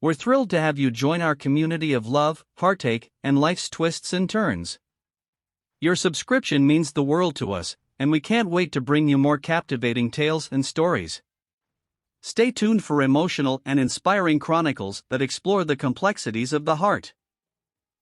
We're thrilled to have you join our community of love, heartache, and life's twists and turns. Your subscription means the world to us, and we can't wait to bring you more captivating tales and stories. Stay tuned for emotional and inspiring chronicles that explore the complexities of the heart.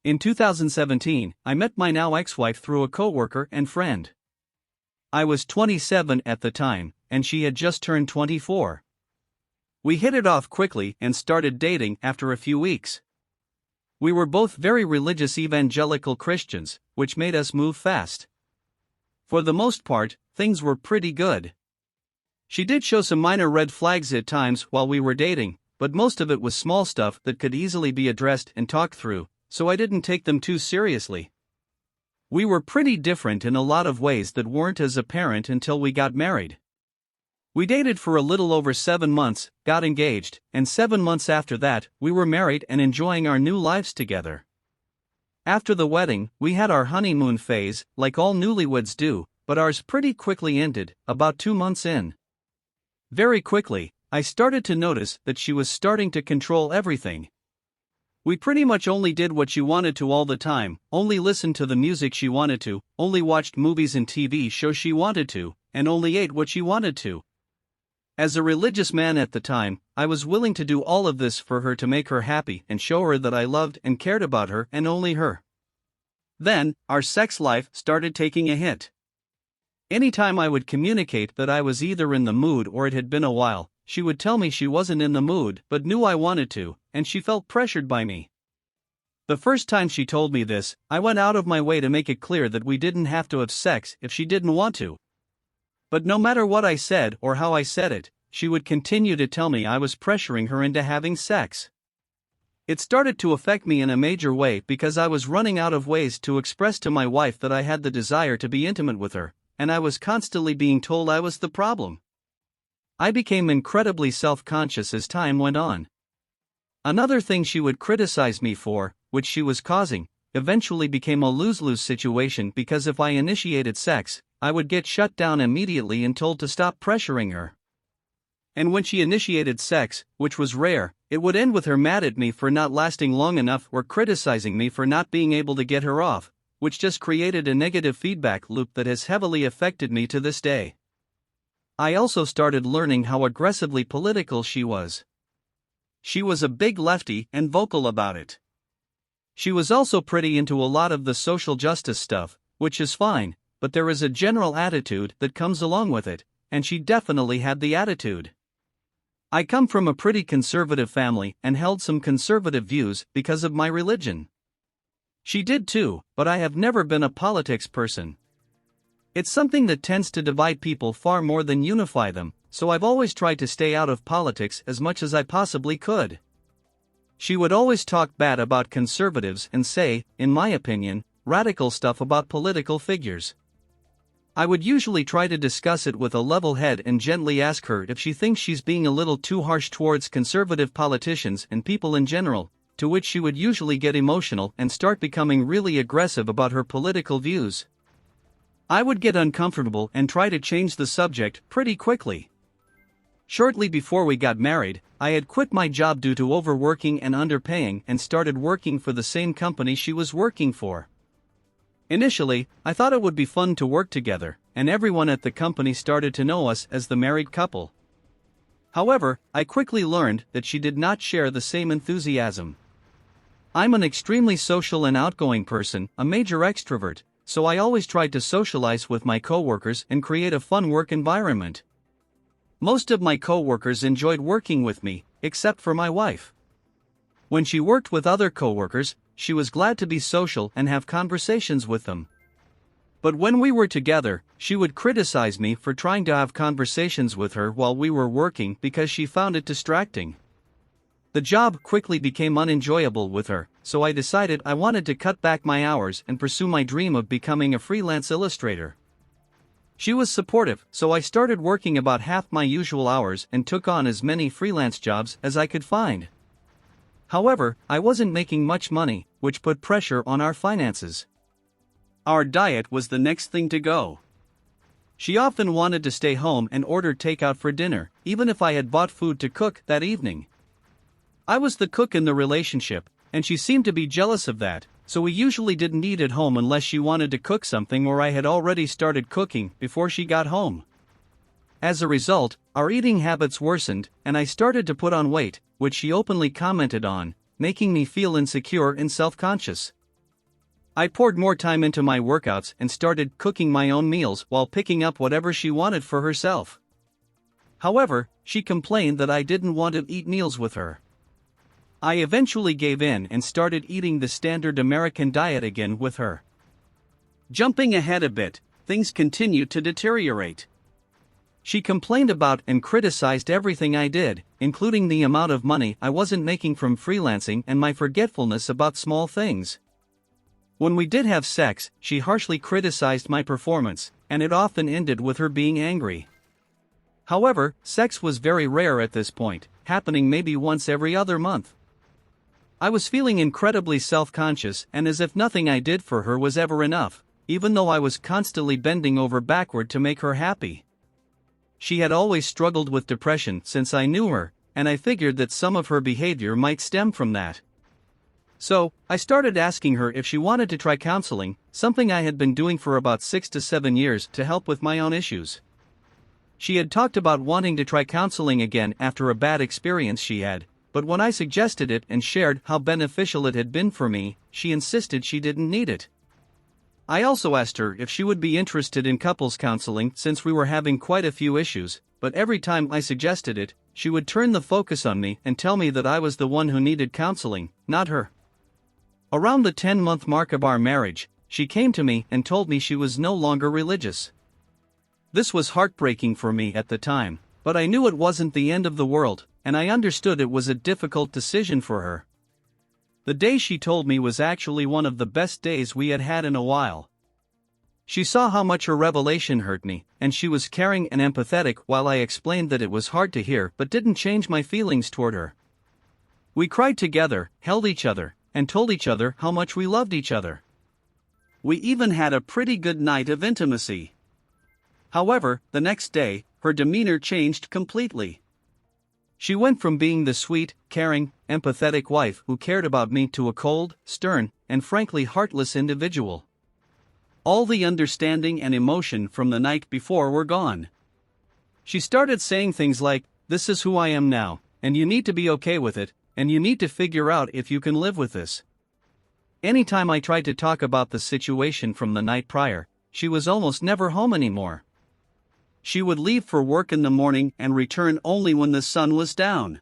In 2017, I met my now ex-wife through a coworker and friend. I was 27 at the time, and she had just turned 24. We hit it off quickly and started dating after a few weeks. We were both very religious evangelical Christians, which made us move fast. For the most part, things were pretty good. She did show some minor red flags at times while we were dating, but most of it was small stuff that could easily be addressed and talked through, so I didn't take them too seriously. We were pretty different in a lot of ways that weren't as apparent until we got married. We dated for a little over 7 months, got engaged, and 7 months after that, we were married and enjoying our new lives together. After the wedding, we had our honeymoon phase, like all newlyweds do, but ours pretty quickly ended, about 2 months in. Very quickly, I started to notice that she was starting to control everything. We pretty much only did what she wanted to all the time, only listened to the music she wanted to, only watched movies and TV shows she wanted to, and only ate what she wanted to. As a religious man at the time, I was willing to do all of this for her to make her happy and show her that I loved and cared about her and only her. Then, our sex life started taking a hit. Anytime I would communicate that I was either in the mood or it had been a while, she would tell me she wasn't in the mood but knew I wanted to, and she felt pressured by me. The first time she told me this, I went out of my way to make it clear that we didn't have to have sex if she didn't want to. But no matter what I said or how I said it, she would continue to tell me I was pressuring her into having sex. It started to affect me in a major way because I was running out of ways to express to my wife that I had the desire to be intimate with her, and I was constantly being told I was the problem. I became incredibly self-conscious as time went on. Another thing she would criticize me for, which she was causing, eventually became a lose-lose situation because if I initiated sex, I would get shut down immediately and told to stop pressuring her. And when she initiated sex, which was rare, it would end with her mad at me for not lasting long enough or criticizing me for not being able to get her off, which just created a negative feedback loop that has heavily affected me to this day. I also started learning how aggressively political she was. She was a big lefty and vocal about it. She was also pretty into a lot of the social justice stuff, which is fine, but there is a general attitude that comes along with it, and she definitely had the attitude. I come from a pretty conservative family and held some conservative views because of my religion. She did too, but I have never been a politics person. It's something that tends to divide people far more than unify them, so I've always tried to stay out of politics as much as I possibly could. She would always talk bad about conservatives and say, in my opinion, radical stuff about political figures. I would usually try to discuss it with a level head and gently ask her if she thinks she's being a little too harsh towards conservative politicians and people in general, to which she would usually get emotional and start becoming really aggressive about her political views. I would get uncomfortable and try to change the subject pretty quickly. Shortly before we got married, I had quit my job due to overworking and underpaying and started working for the same company she was working for. Initially, I thought it would be fun to work together, and everyone at the company started to know us as the married couple. However, I quickly learned that she did not share the same enthusiasm. I'm an extremely social and outgoing person, a major extrovert, so I always tried to socialize with my coworkers and create a fun work environment. Most of my coworkers enjoyed working with me, except for my wife. When she worked with other coworkers, she was glad to be social and have conversations with them. But when we were together, she would criticize me for trying to have conversations with her while we were working because she found it distracting. The job quickly became unenjoyable with her, so I decided I wanted to cut back my hours and pursue my dream of becoming a freelance illustrator. She was supportive, so I started working about half my usual hours and took on as many freelance jobs as I could find. However, I wasn't making much money, which put pressure on our finances. Our diet was the next thing to go. She often wanted to stay home and ordered takeout for dinner, even if I had bought food to cook that evening. I was the cook in the relationship, and she seemed to be jealous of that, so we usually didn't eat at home unless she wanted to cook something or I had already started cooking before she got home. As a result, our eating habits worsened, and I started to put on weight, which she openly commented on, making me feel insecure and self-conscious. I poured more time into my workouts and started cooking my own meals while picking up whatever she wanted for herself. However, she complained that I didn't want to eat meals with her. I eventually gave in and started eating the standard American diet again with her. Jumping ahead a bit, things continued to deteriorate. She complained about and criticized everything I did, including the amount of money I wasn't making from freelancing and my forgetfulness about small things. When we did have sex, she harshly criticized my performance, and it often ended with her being angry. However, sex was very rare at this point, happening maybe once every other month. I was feeling incredibly self-conscious and as if nothing I did for her was ever enough, even though I was constantly bending over backward to make her happy. She had always struggled with depression since I knew her, and I figured that some of her behavior might stem from that. So, I started asking her if she wanted to try counseling, something I had been doing for about 6 to 7 years to help with my own issues. She had talked about wanting to try counseling again after a bad experience she had, but when I suggested it and shared how beneficial it had been for me, she insisted she didn't need it. I also asked her if she would be interested in couples counseling since we were having quite a few issues, but every time I suggested it, she would turn the focus on me and tell me that I was the one who needed counseling, not her. Around the 10-month mark of our marriage, she came to me and told me she was no longer religious. This was heartbreaking for me at the time, but I knew it wasn't the end of the world, and I understood it was a difficult decision for her. The day she told me was actually one of the best days we had had in a while. She saw how much her revelation hurt me, and she was caring and empathetic while I explained that it was hard to hear but didn't change my feelings toward her. We cried together, held each other, and told each other how much we loved each other. We even had a pretty good night of intimacy. However, the next day, her demeanor changed completely. She went from being the sweet, caring, empathetic wife who cared about me to a cold, stern, and frankly heartless individual. All the understanding and emotion from the night before were gone. She started saying things like, "This is who I am now, and you need to be okay with it, and you need to figure out if you can live with this." Anytime I tried to talk about the situation from the night prior, she was almost never home anymore. She would leave for work in the morning and return only when the sun was down.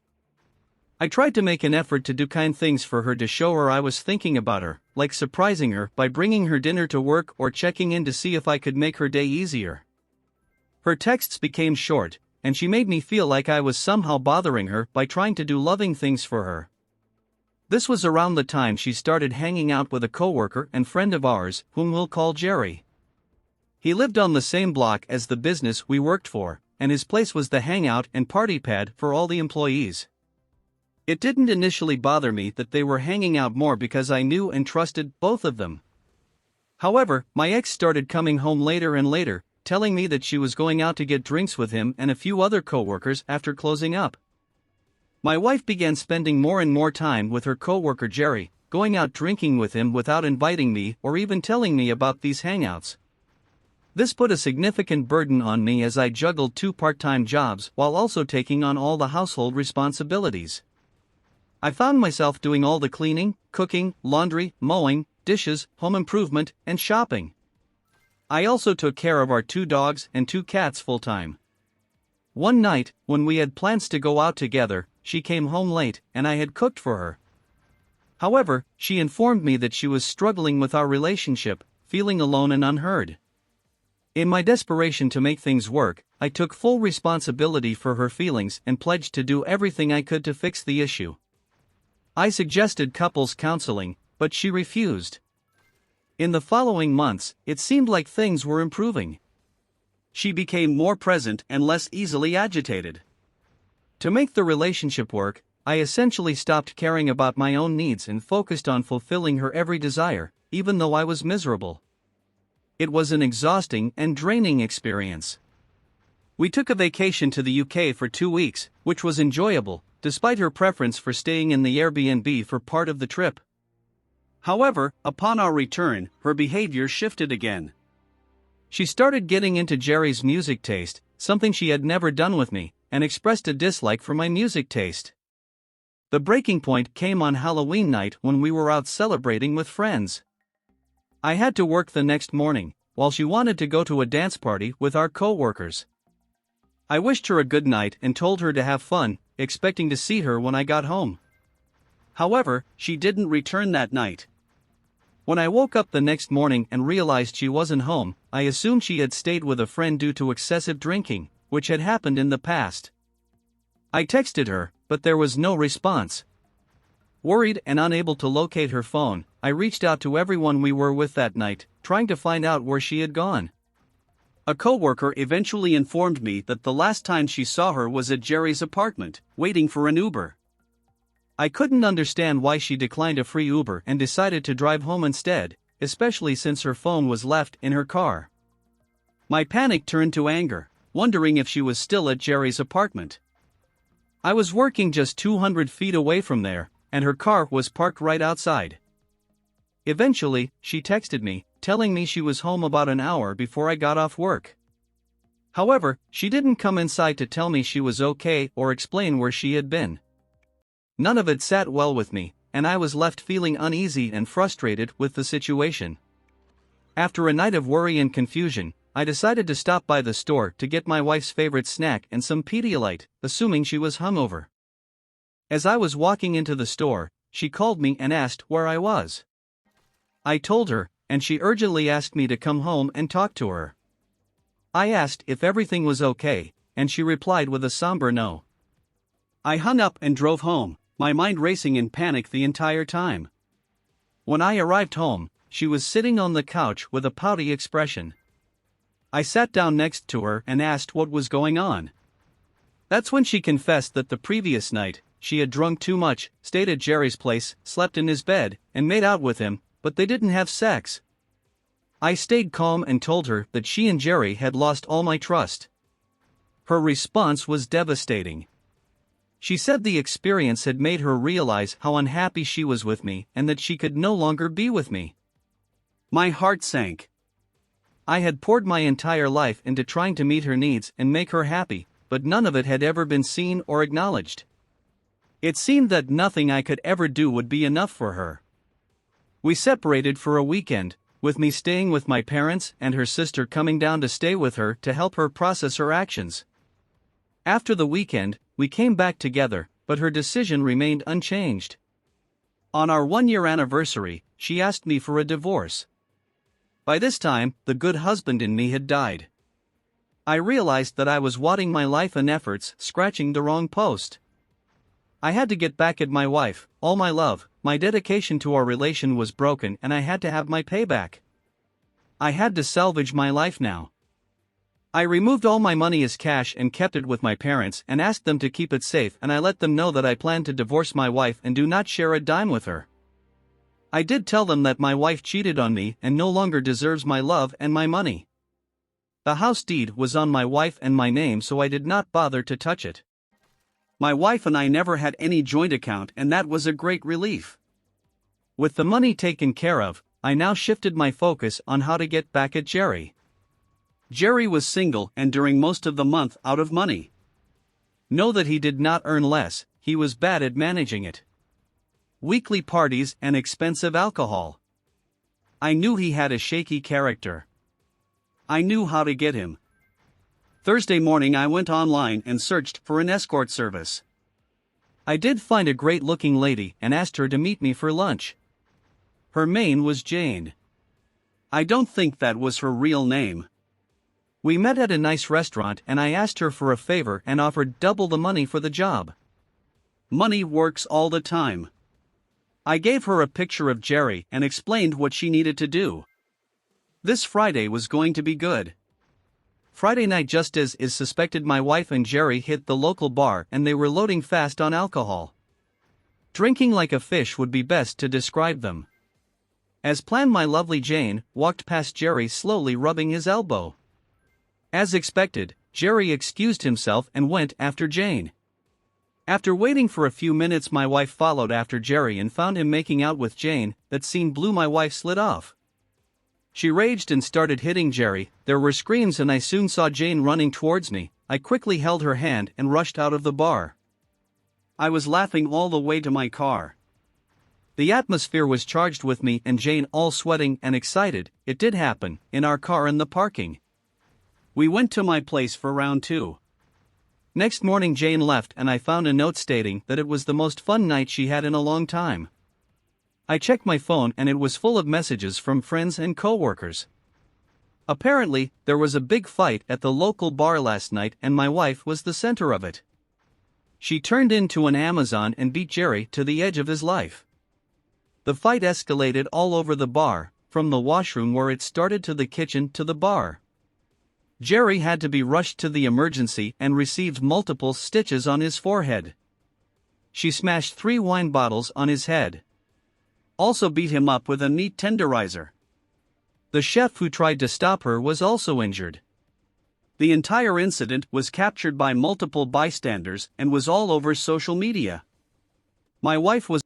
I tried to make an effort to do kind things for her to show her I was thinking about her, like surprising her by bringing her dinner to work or checking in to see if I could make her day easier. Her texts became short, and she made me feel like I was somehow bothering her by trying to do loving things for her. This was around the time she started hanging out with a coworker and friend of ours, whom we'll call Jerry. He lived on the same block as the business we worked for, and his place was the hangout and party pad for all the employees. It didn't initially bother me that they were hanging out more because I knew and trusted both of them. However, my ex started coming home later and later, telling me that she was going out to get drinks with him and a few other coworkers after closing up. My wife began spending more and more time with her coworker Jerry, going out drinking with him without inviting me or even telling me about these hangouts. This put a significant burden on me as I juggled 2 part-time jobs while also taking on all the household responsibilities. I found myself doing all the cleaning, cooking, laundry, mowing, dishes, home improvement, and shopping. I also took care of our 2 dogs and 2 cats full-time. One night, when we had plans to go out together, she came home late and I had cooked for her. However, she informed me that she was struggling with our relationship, feeling alone and unheard. In my desperation to make things work, I took full responsibility for her feelings and pledged to do everything I could to fix the issue. I suggested couples counseling, but she refused. In the following months, it seemed like things were improving. She became more present and less easily agitated. To make the relationship work, I essentially stopped caring about my own needs and focused on fulfilling her every desire, even though I was miserable. It was an exhausting and draining experience. We took a vacation to the UK for 2 weeks, which was enjoyable, despite her preference for staying in the Airbnb for part of the trip. However, upon our return, her behavior shifted again. She started getting into Jerry's music taste, something she had never done with me, and expressed a dislike for my music taste. The breaking point came on Halloween night when we were out celebrating with friends. I had to work the next morning, while she wanted to go to a dance party with our co-workers. I wished her a good night and told her to have fun, expecting to see her when I got home. However, she didn't return that night. When I woke up the next morning and realized she wasn't home, I assumed she had stayed with a friend due to excessive drinking, which had happened in the past. I texted her, but there was no response. Worried and unable to locate her phone, I reached out to everyone we were with that night, trying to find out where she had gone. A coworker eventually informed me that the last time she saw her was at Jerry's apartment, waiting for an Uber. I couldn't understand why she declined a free Uber and decided to drive home instead, especially since her phone was left in her car. My panic turned to anger, wondering if she was still at Jerry's apartment. I was working just 200 feet away from there, and her car was parked right outside. Eventually, she texted me, telling me she was home about an hour before I got off work. However, she didn't come inside to tell me she was okay or explain where she had been. None of it sat well with me, and I was left feeling uneasy and frustrated with the situation. After a night of worry and confusion, I decided to stop by the store to get my wife's favorite snack and some Pedialyte, assuming she was hungover. As I was walking into the store, she called me and asked where I was. I told her, and she urgently asked me to come home and talk to her. I asked if everything was okay, and she replied with a somber no. I hung up and drove home, my mind racing in panic the entire time. When I arrived home, she was sitting on the couch with a pouty expression. I sat down next to her and asked what was going on. That's when she confessed that the previous night, she had drunk too much, stayed at Jerry's place, slept in his bed, and made out with him, but they didn't have sex. I stayed calm and told her that she and Jerry had lost all my trust. Her response was devastating. She said the experience had made her realize how unhappy she was with me and that she could no longer be with me. My heart sank. I had poured my entire life into trying to meet her needs and make her happy, but none of it had ever been seen or acknowledged. It seemed that nothing I could ever do would be enough for her. We separated for a weekend, with me staying with my parents and her sister coming down to stay with her to help her process her actions. After the weekend, we came back together, but her decision remained unchanged. On our 1-year anniversary, she asked me for a divorce. By this time, the good husband in me had died. I realized that I was wadding my life and efforts scratching the wrong post. I had to get back at my wife, all my love, my dedication to our relation was broken and I had to have my payback. I had to salvage my life now. I removed all my money as cash and kept it with my parents and asked them to keep it safe, and I let them know that I planned to divorce my wife and do not share a dime with her. I did tell them that my wife cheated on me and no longer deserves my love and my money. The house deed was on my wife and my name, so I did not bother to touch it. My wife and I never had any joint account, and that was a great relief. With the money taken care of, I now shifted my focus on how to get back at Jerry. Jerry was single and during most of the month out of money. Know that he did not earn less, he was bad at managing it. Weekly parties and expensive alcohol. I knew he had a shaky character. I knew how to get him. Thursday morning I went online and searched for an escort service. I did find a great-looking lady and asked her to meet me for lunch. Her name was Jane. I don't think that was her real name. We met at a nice restaurant and I asked her for a favor and offered double the money for the job. Money works all the time. I gave her a picture of Jerry and explained what she needed to do. This Friday was going to be good. Friday night, just as is suspected, my wife and Jerry hit the local bar and they were loading fast on alcohol. Drinking like a fish would be best to describe them. As planned, my lovely Jane walked past Jerry slowly rubbing his elbow. As expected, Jerry excused himself and went after Jane. After waiting for a few minutes, my wife followed after Jerry and found him making out with Jane. That scene blew my wife's lid off. She raged and started hitting Jerry. There were screams and I soon saw Jane running towards me. I quickly held her hand and rushed out of the bar. I was laughing all the way to my car. The atmosphere was charged with me and Jane all sweating and excited. It did happen, in our car in the parking. We went to my place for round 2. Next morning Jane left and I found a note stating that it was the most fun night she had in a long time. I checked my phone and it was full of messages from friends and co-workers. Apparently, there was a big fight at the local bar last night and my wife was the center of it. She turned into an Amazon and beat Jerry to the edge of his life. The fight escalated all over the bar, from the washroom where it started to the kitchen to the bar. Jerry had to be rushed to the emergency and received multiple stitches on his forehead. She smashed 3 wine bottles on his head. Also beat him up with a meat tenderizer. The chef who tried to stop her was also injured. The entire incident was captured by multiple bystanders and was all over social media. My wife was